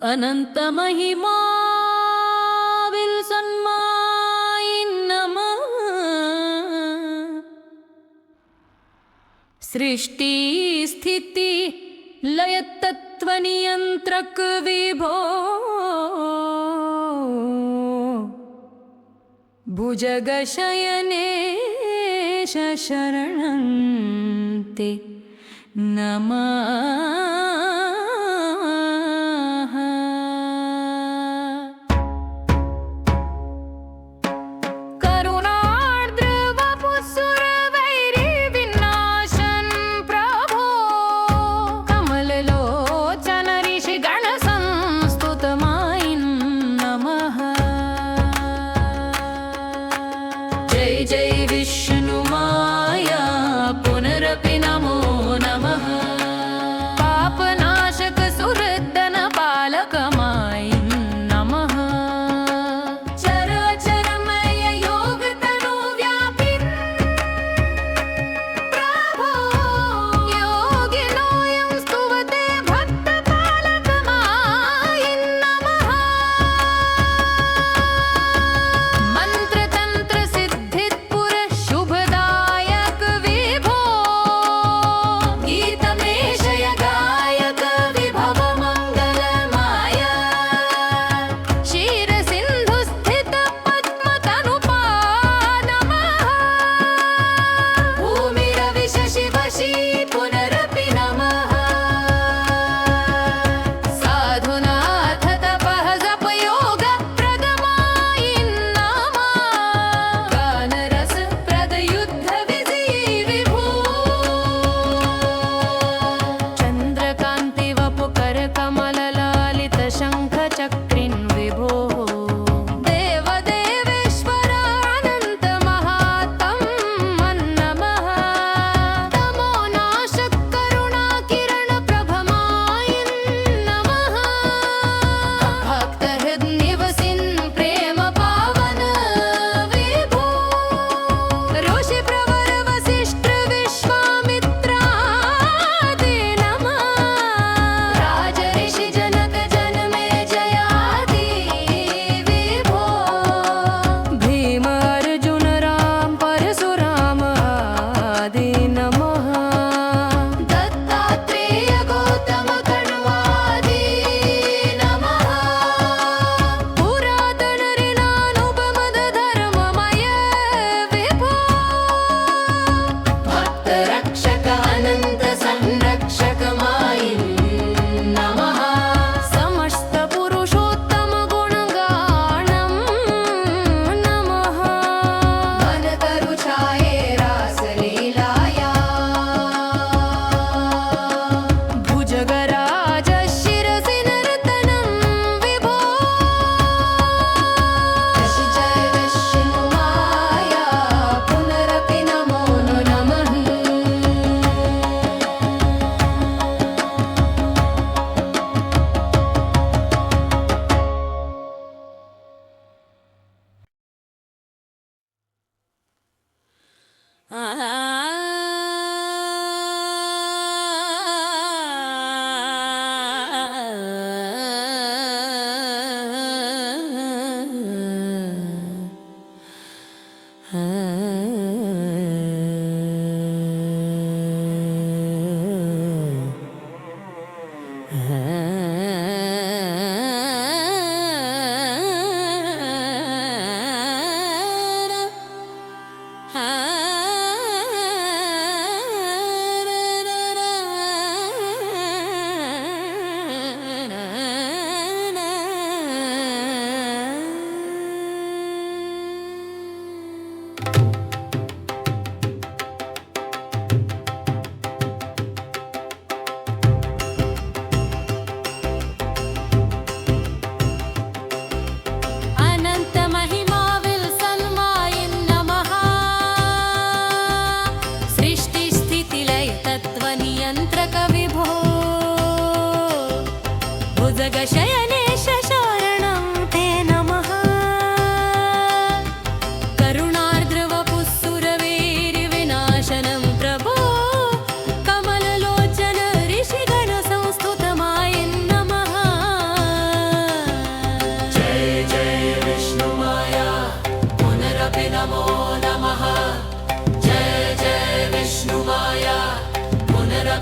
अनन्तमहिमा विल्सन्माय नमः। सृष्टि स्थिति लयतत्त्वनियन्त्रक विभो भुजगशयनेश शरणं ते नमः। करुणार्द्र वपुसुर वैरी विनाशन प्रभो कमललोचन ऋषि गण संस्तुतमाय नमः। जय जय विष्णु माया पुनरपि नमो नमः। पाप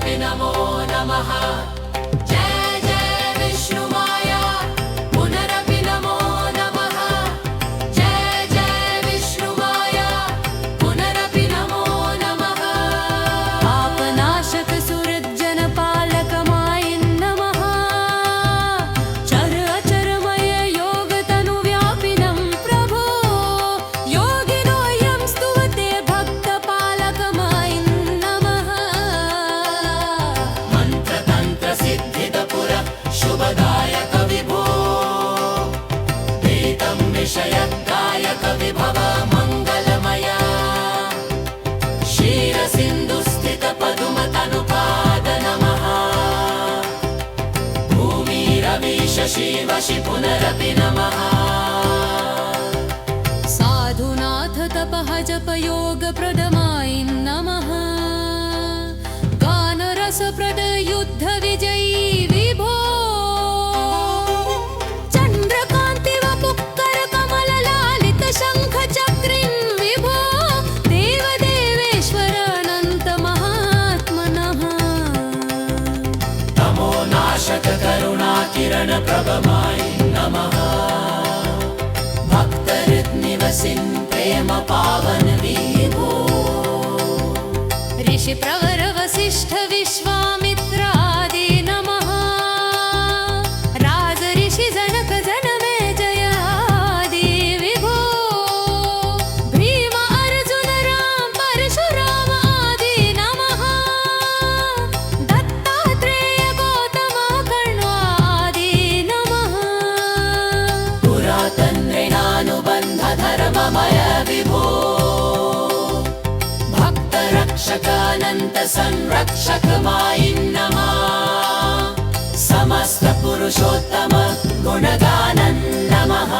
पुनरपि नमो नमः जय जय विष्णुमाया पुनरपि नमो नमः जय जय विष्णुमाया पुनरपि नमो नमः पापनाशक सुरजन पालक मायि नमः चर अचरमय योग तनु व्यापिनं प्रभो योगिनोऽयं स्तुवते भक्त पालक मायि नमः मंत्रतंत्र सिद्धिदपुर शुभदायक विभो वेदं विषयगायक विभव मंगलमया क्षीरसिन्धुस्थित पदुमतनुपाद नमः भूमिरवीश शिव शि पुनरपि नमः साधुनाथ तपः जप योग प्रदमायि नमः गानरस प्रद युद्ध विजयी विभो चन्द्रकान्ति वपुक्कर कमल लालित शङ्ख चक्रिन् विभो देवदेवेश्वर अनन्त महात्मनः तमो नाशक करुणा किरण प्रभमायि नमः भक्तहृन्निवसिन् प्रेम पावन विभो ऋषि प्रवर वसिष्ठ विश्वामित्रादि नमः राज ऋषि जनक जनमे जयादि विभो भीम अर्जुन राम परशुराम आदि नमः दत्तात्रेय गौतम कर्णादि नमः पुरातन ऋणानुबन्ध धर्ममय विभो भक्त रक्षकानन्त संरक्षक मायि नमः समस्त पुरुषोत्तम गुणगानन् नमः